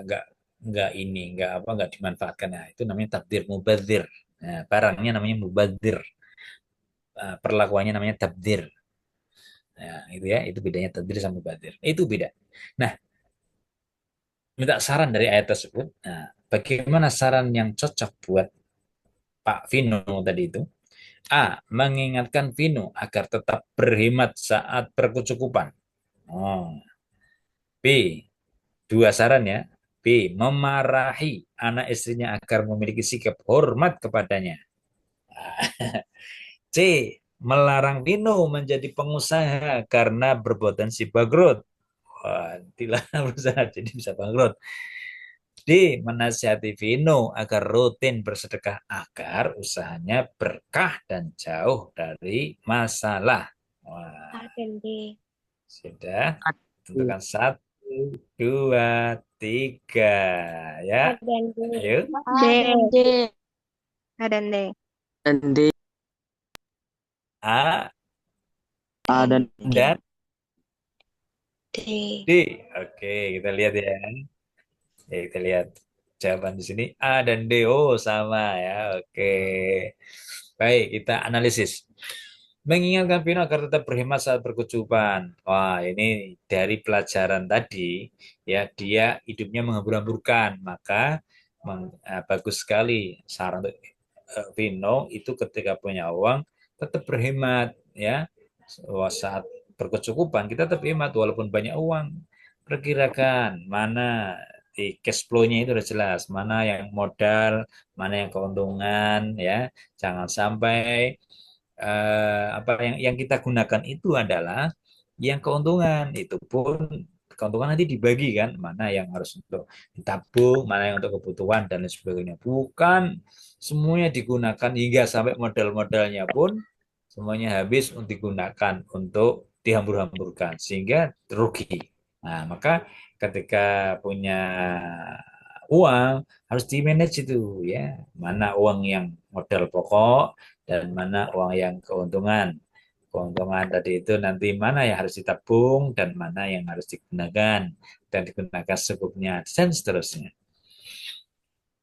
S3: nggak nggak dimanfaatkan. Nah, itu namanya tabdir mubadzir. Nah, barangnya namanya mubadzir. Perlakuannya namanya tabdir. Nah, itu ya, itu bedanya tabdir sama mubadzir. Itu beda. Nah, minta saran dari ayat tersebut. Nah, bagaimana saran yang cocok buat Pak Vino tadi itu? A. Mengingatkan Vino agar tetap berhemat saat berkecukupan. Oh. B. Dua saran ya. B. Memarahi anak istrinya agar memiliki sikap hormat kepadanya. C. Melarang Vino menjadi pengusaha karena berpotensi bangkrut. Wah, dilarang berusaha jadi bisa bangkrut. D. Menasihati Vino agar rutin bersedekah agar usahanya berkah dan jauh dari masalah.
S1: A
S3: Wah,
S1: dan B.
S3: sudah.
S2: B.
S3: Tentukan satu, dua, tiga.
S1: A
S3: Ya,
S1: dan B.
S3: ayo.
S1: A dan
S4: D.
S1: D.
S4: A dan D.
S2: Dan D.
S3: A
S2: A
S1: Dan
S2: dan
S1: D.
S3: dan
S1: D.
S3: D. Oke, kita lihat ya. Ya, kita lihat jawaban di sini A dan D. Oh, sama ya. Oke. Baik, kita analisis. Mengingatkan Vino agar tetap berhemat saat berkecukupan. Wah, ini dari pelajaran tadi, ya dia hidupnya menghambur-hamburkan. Maka bagus sekali saran untuk Vino itu ketika punya uang tetap berhemat, ya. Saat berkecukupan kita tetap hemat walaupun banyak uang. Perkirakan mana di cash flow-nya itu udah jelas, mana yang modal, mana yang keuntungan, ya. Jangan sampai apa yang kita gunakan itu adalah yang keuntungan, itu pun keuntungan nanti dibagi kan, mana yang harus untuk ditabung, mana yang untuk kebutuhan dan lain sebagainya. Bukan semuanya digunakan hingga sampai modal-modalnya pun semuanya habis untuk digunakan untuk dihambur-hamburkan sehingga rugi. Nah, maka ketika punya uang harus di manage itu ya, mana uang yang modal pokok dan mana uang yang keuntungan. Keuntungan tadi itu nanti mana yang harus ditabung dan mana yang harus digunakan dan digunakan secukupnya dan seterusnya.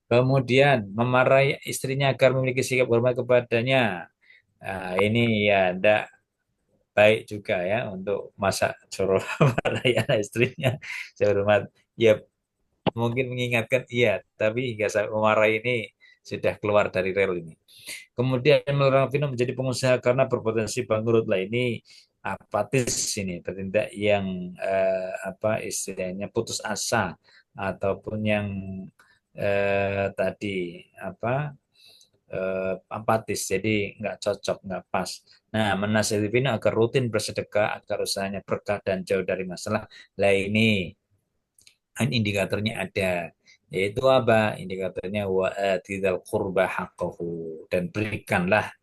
S3: Kemudian memarahi istrinya agar memiliki sikap hormat kepadanya. Nah, ini ya tidak baik juga ya untuk masa suruh marahi anak istrinya. Saya hormat. Ya mungkin mengingatkan iya, tapi hingga saya memarahi ini sudah keluar dari rel ini. Kemudian melarang Vino menjadi pengusaha karena berpotensi bangkrut lah, ini apatis, ini bertindak yang apa istilahnya putus asa ataupun yang tadi apa apatis, jadi nggak cocok, nggak pas. Nah, menasihati Vino agar rutin bersedekah agar usahanya berkah dan jauh dari masalah. Lah ini kan indikatornya ada, yaitu apa indikatornya, wa atidal qurba haqqahu, dan berikanlah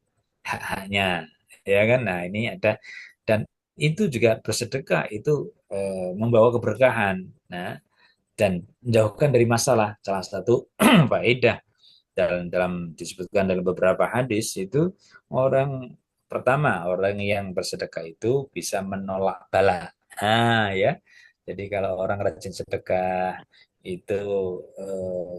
S3: hak-haknya, ya kan. Nah ini ada, dan itu juga bersedekah itu membawa keberkahan, nah, dan menjauhkan dari masalah. Salah satu faedah dalam disebutkan dalam beberapa hadis itu, orang pertama orang yang bersedekah itu bisa menolak bala. Ya, jadi kalau orang rajin sedekah itu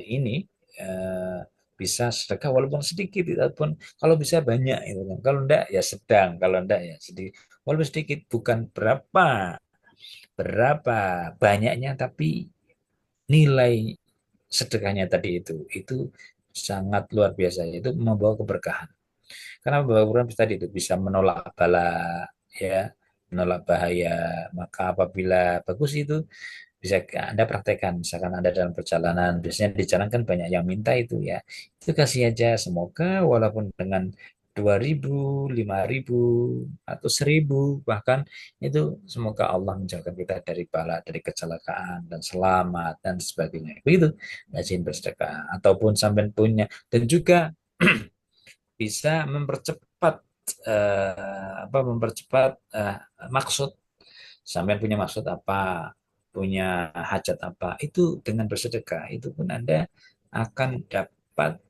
S3: ini eh, bisa sedekah walaupun sedikit ataupun kalau bisa banyak itu kan. Kalau enggak ya sedang, kalau enggak ya sedikit. Walaupun sedikit, bukan berapa berapa banyaknya, tapi nilai sedekahnya tadi itu sangat luar biasa, itu membawa keberkahan. Karena membawa keberkahan tadi itu bisa menolak bala, ya, menolak bahaya. Maka apabila bagus itu bisa Anda praktekkan, misalkan Anda dalam perjalanan, biasanya di jalan kan banyak yang minta itu ya, itu kasih aja, semoga walaupun dengan 2.000, 5.000 atau 1.000 bahkan, itu semoga Allah menjaga kita dari bala, dari kecelakaan dan selamat dan sebagainya. Begitu rajin bersedekah ataupun sampai punya. Dan juga bisa mempercepat mempercepat maksud. Sampai punya maksud apa, punya hajat apa, itu dengan bersedekah itu pun Anda akan dapat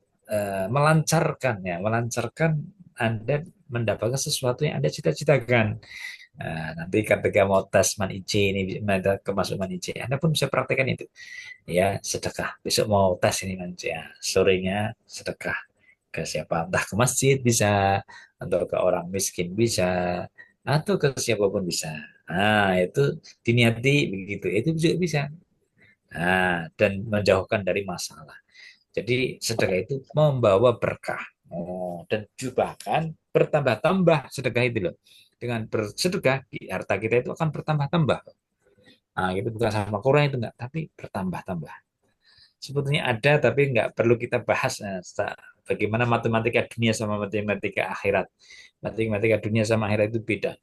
S3: melancarkan ya, melancarkan Anda mendapatkan sesuatu yang Anda cita-citakan. Nah, nanti ketika mau tes MAN-IC ini, masuk MAN-IC, Anda pun bisa praktekkan itu. Ya, sedekah. Besok mau tes ini MAN-IC, ya, sorenya sedekah ke siapa? Entah ke masjid bisa, atau ke orang miskin bisa, atau ke siapapun bisa. Nah, itu diniati begitu. Itu juga bisa. Nah, dan menjauhkan dari masalah. Jadi sedekah itu membawa berkah. Oh, dan juga bahkan bertambah-tambah sedekah itu loh. Dengan bersedekah, di harta kita itu akan bertambah-tambah. Nah, itu bukan sama kurang itu enggak, tapi bertambah-tambah. Sebetulnya ada, tapi nggak perlu kita bahas. Bagaimana matematika dunia sama matematika akhirat. Matematika dunia sama akhirat itu beda.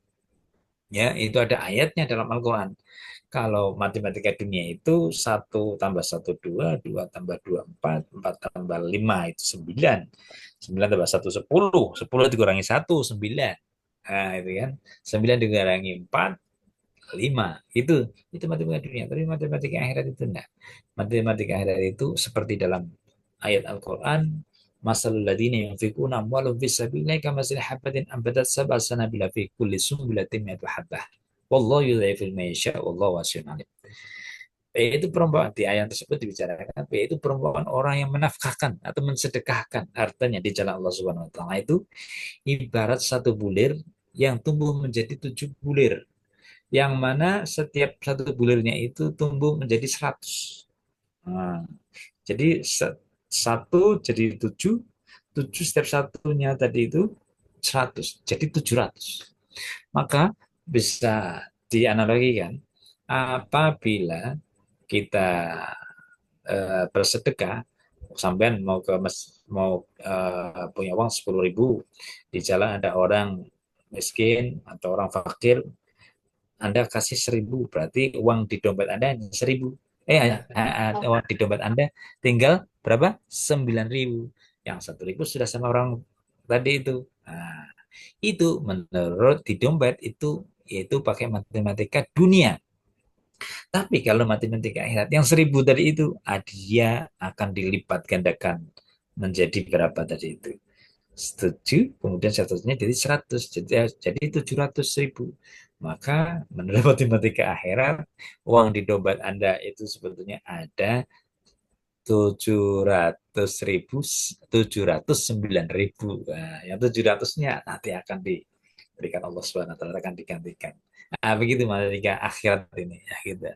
S3: Ya, itu ada ayatnya dalam Al-Quran. Kalau matematika dunia itu satu tambah satu dua, dua tambah dua empat, empat tambah lima itu sembilan, sembilan tambah satu sepuluh, sepuluh dikurangi satu sembilan. Nah, itu kan, sembilan dikurangi empat, lima. Itu matematika dunia. Tapi matematika akhirat itu enggak. Matematika akhirat itu seperti dalam ayat Al-Quran, masalul ladina yunfikuna amwalahum fis sabilillahi kamathali habatin ambatat sab'a sanabila fi kulli sunbulatin mi'atu habbah. Wallahu yudhaifu liman yasha wallahu wasi'un alim. Yaitu perumpamaan di ayat tersebut dibicarakan, yaitu perumpamaan orang yang menafkahkan atau mensedekahkan hartanya di jalan Allah Subhanahu wa taala itu ibarat satu bulir yang tumbuh menjadi 7 bulir, yang mana setiap satu bulirnya itu tumbuh menjadi 100. Nah, jadi satu jadi 7, 7 setiap satunya tadi itu 100, jadi 700. Maka bisa dianalogikan apabila kita bersedekah, sampean mau punya uang 10.000, di jalan ada orang miskin atau orang fakir, Anda kasih 1.000, berarti uang di dompet Anda 1.000. Uang di dompet Anda tinggal berapa? 9.000. Yang 1.000 sudah sama orang tadi itu. Nah, itu menurut di dompet itu pakai matematika dunia. Tapi kalau matematika akhirat yang 1.000 tadi itu, dia akan dilipat gandakan menjadi berapa tadi itu? 7, kemudian satunya jadi 100, jadi 700.000. Maka menurut matematika akhirat, uang di dompet Anda itu sebetulnya ada 700.000, 709.000. Nah, yang 700-nya nanti akan diberikan Allah Subhanahu wa taala, akan digantikan. Nah, begitu matematika akhirat ini ya gitu.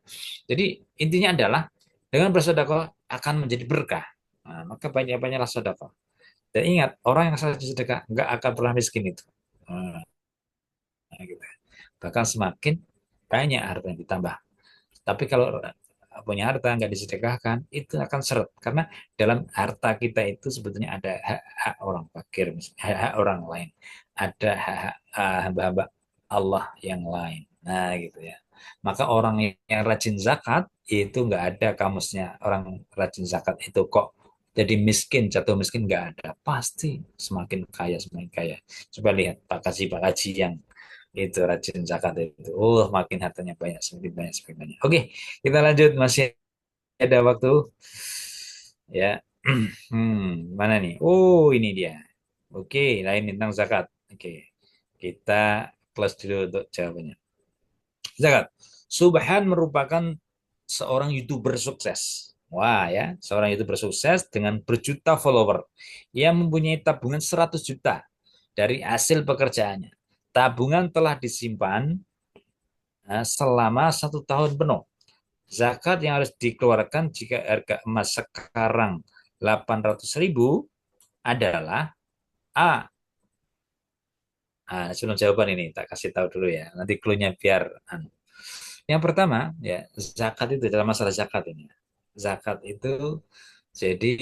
S3: Jadi intinya adalah dengan bersedekah akan menjadi berkah. Nah, maka banyak-banyaklah sedekah. Dan ingat, orang yang rajin sedekah nggak akan pernah miskin itu. Nah, gitu. Bahkan semakin banyak harta yang ditambah. Tapi kalau punya harta nggak disedekahkan, itu akan seret. Karena dalam harta kita itu sebetulnya ada hak-hak orang fakir, hak-hak orang lain. Ada hak-hak hamba-hamba Allah yang lain. Nah, gitu ya. Maka orang yang rajin zakat, itu nggak ada kamusnya. Orang rajin zakat itu kok jadi miskin, jatuh miskin, nggak ada. Pasti semakin kaya, semakin kaya. Coba lihat Pak Haji yang itu rajin zakat itu. Makin hartanya banyak, semakin banyak, semakin banyak. Oke, kita lanjut, masih ada waktu. Ya. Mana nih? Oh, ini dia. Oke, lain tentang zakat. Oke. Kita close dulu untuk jawabannya. Zakat. Subhan merupakan seorang YouTuber sukses. Wah ya, seorang YouTuber sukses dengan berjuta follower. Ia mempunyai tabungan 100 juta dari hasil pekerjaannya. Tabungan telah disimpan selama 1 tahun penuh. Zakat yang harus dikeluarkan jika harga emas sekarang 800.000 adalah A. Nah, sebelum jawaban ini tak kasih tahu dulu ya. Nanti clue-nya biar yang pertama ya, zakat itu dalam masalah zakat ini. Zakat itu jadi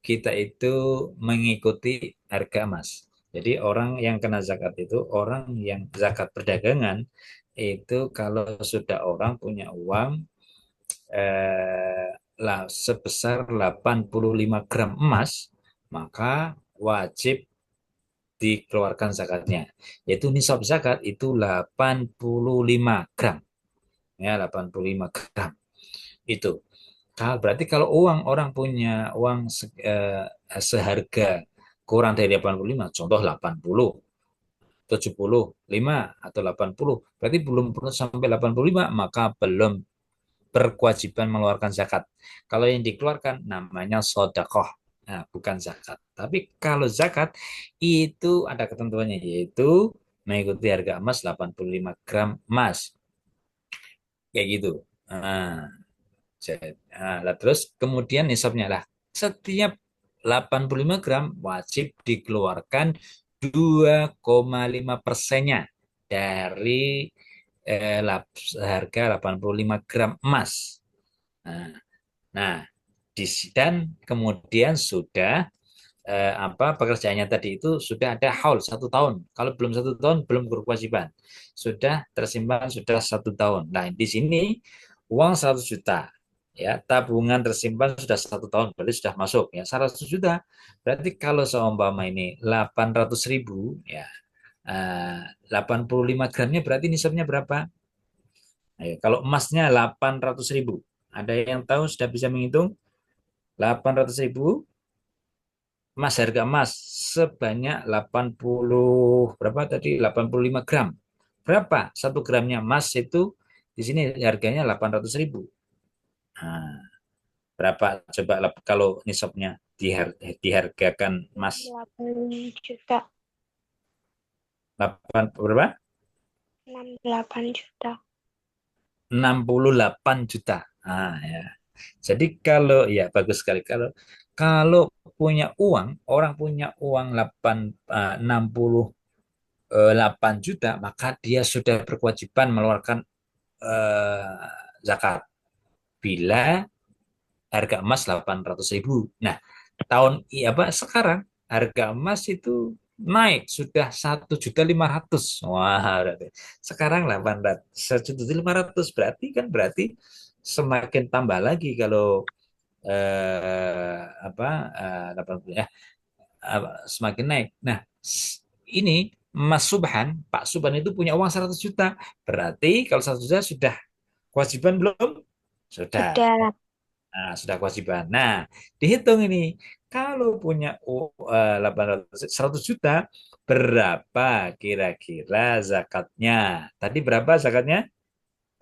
S3: kita itu mengikuti harga emas. Jadi orang yang kena zakat itu orang yang zakat perdagangan itu kalau sudah orang punya uang sebesar 85 gram emas, maka wajib dikeluarkan zakatnya. Yaitu nisab zakat itu 85 gram. Ya, 85 gram. Itu. Berarti kalau orang punya uang seharga kurang dari 85, contoh 80, 75 atau 80, berarti belum perlu sampai 85, maka belum berkewajiban mengeluarkan zakat. Kalau yang dikeluarkan namanya sodakoh, nah, bukan zakat. Tapi kalau zakat itu ada ketentuannya, yaitu mengikuti harga emas 85 gram emas, kayak gitu. Nah, terus kemudian nisabnya lah setiap 85 gram wajib dikeluarkan 2,5%-nya dari harga 85 gram emas. Nah, nah dan kemudian sudah pekerjaannya tadi itu sudah ada haul 1 tahun. Kalau belum 1 tahun belum berkewajiban. Sudah tersimpan sudah 1 tahun. Nah di sini uang 100 juta, ya tabungan tersimpan sudah 1 tahun, berarti sudah masuk ya 100 juta. Berarti kalau seumpama ini 800.000, ya 85 gramnya berarti nisabnya berapa? Ayo, kalau emasnya 800.000, ada yang tahu sudah bisa menghitung? 800.000 harga emas sebanyak 80 berapa tadi? 85 gram. Berapa? 1 gramnya emas itu di sini harganya 800.000. Nah, berapa coba kalau nisabnya dihargakan emas
S1: 8 juta.
S3: berapa?
S1: 68 juta.
S3: 68 juta. Nah, ya. Jadi kalau ya bagus sekali kalau punya uang, orang punya uang 68 juta, maka dia sudah berkewajiban mengeluarkan zakat bila harga emas 800.000. Nah, sekarang harga emas itu naik sudah 1.500.000. Wah, berarti sekarang 800, 1.500.000 berarti semakin tambah lagi kalau 80 ya, semakin naik. Nah, ini Mas Subhan, Pak Subhan itu punya uang 100 juta. Berarti kalau 100 juta sudah kewajiban belum? Sudah.
S1: Sudah.
S3: Nah, sudah kewajiban. Nah, dihitung ini. Kalau punya 100 juta, berapa kira-kira zakatnya? Tadi berapa zakatnya?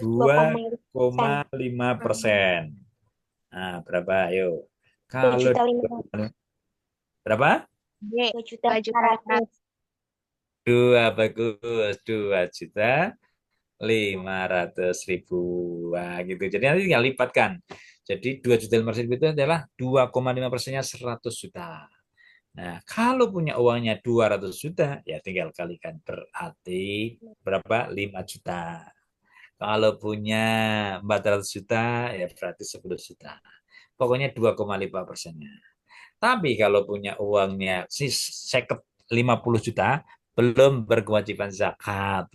S1: 2,5%.
S3: 2,5%. Nah, berapa? Ayo.
S1: 2
S3: Kalau
S1: juta 500.
S3: berapa?
S1: 2 juta
S4: 2 juta
S1: 500.
S3: Bagus. 2.500.000. Wah, gitu. Jadi nanti tinggal lipatkan. Jadi 2.500.000 itu adalah 2,5%-nya 100 juta. Nah, kalau punya uangnya 200 juta, ya tinggal kalikan. Berarti berapa? 5 juta. Kalau punya 400 juta, ya berarti 10 juta. Pokoknya 2,5%-nya. Tapi kalau punya uangnya 50 juta, belum berkewajiban zakat.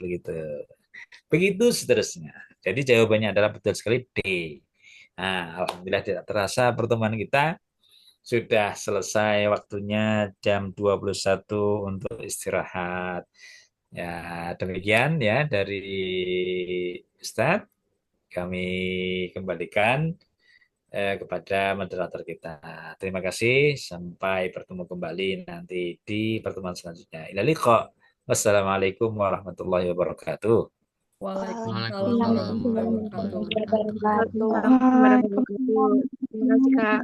S3: Begitu seterusnya. Jadi jawabannya adalah betul sekali D. Nah, alhamdulillah tidak terasa pertemuan kita sudah selesai, waktunya jam 21 untuk istirahat. Ya, demikian ya dari Ustadz. Kami kembalikan kepada moderator kita. Terima kasih. Sampai bertemu kembali nanti di pertemuan selanjutnya. Ila liqa. Wassalamualaikum warahmatullahi wabarakatuh.
S4: Waalaikumsalam
S2: Waalaikumsalam
S4: warahmatullahi
S2: warahmatullahi
S4: wabarakatuh.
S2: wabarakatuh.
S4: Waalaikumsalam warahmatullahi wabarakatuh. Terima kasih, Kak.